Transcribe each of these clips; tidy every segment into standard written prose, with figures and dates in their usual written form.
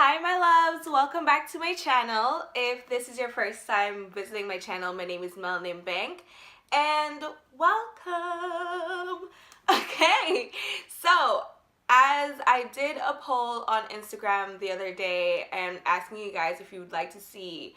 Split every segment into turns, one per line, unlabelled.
Hi my loves, welcome back to my channel. If this is your first time visiting my channel, my name is MelaninBanc and welcome. Okay, so as I did a poll on Instagram the other day and asking you guys if you would like to see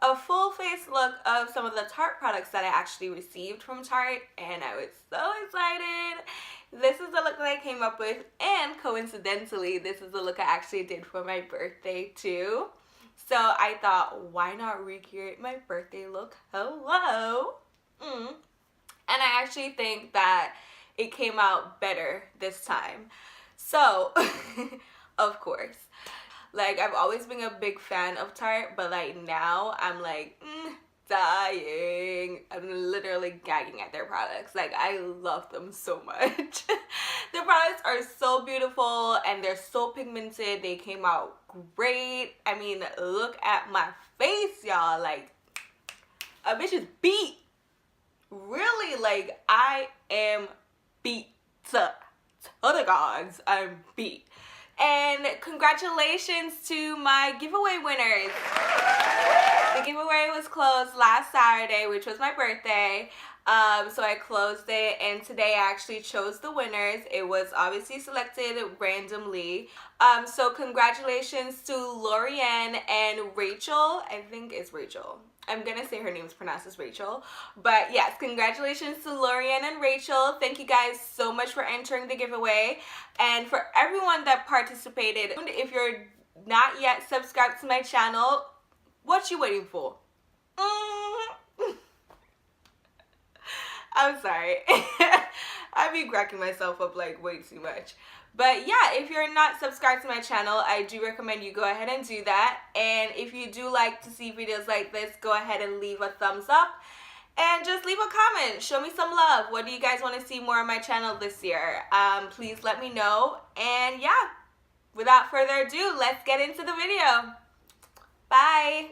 a full face look of some of the Tarte products that I actually received from Tarte, and I was so excited. This is the look that I came up with, and coincidentally this is the look I actually did for my birthday too. So I thought, why not recreate my birthday look? Hello. And I actually think that it came out better this time. So of course, like, I've always been a big fan of Tarte, but like now I'm like dying. I'm literally gagging at their products. Like, I love them so much. The products are so beautiful and they're so pigmented. They came out great. I mean, look at my face, y'all. Like, a bitch is beat. Really, like, I am beat to the gods. I'm beat. And congratulations to my giveaway winners. The giveaway was closed last Saturday, which was my birthday. So I closed it, and today I actually chose the winners. It was obviously selected randomly. So congratulations to Lorianne and Rachel. I think it's Rachel. I'm gonna say her name is pronounced as Rachel, but yes, congratulations to Lorianne and Rachel. Thank you guys so much for entering the giveaway, and for everyone that participated. If you're not yet subscribed to my channel, what you waiting for? I'm sorry. I be cracking myself up like way too much. But yeah, if you're not subscribed to my channel, I do recommend you go ahead and do that. And if you do like to see videos like this, go ahead and leave a thumbs up. And just leave a comment. Show me some love. What do you guys want to see more on my channel this year? Please let me know. And yeah, without further ado, let's get into the video. Bye.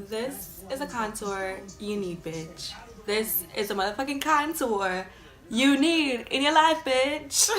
this is a contour you need, bitch. This is a motherfucking contour you need in your life, bitch.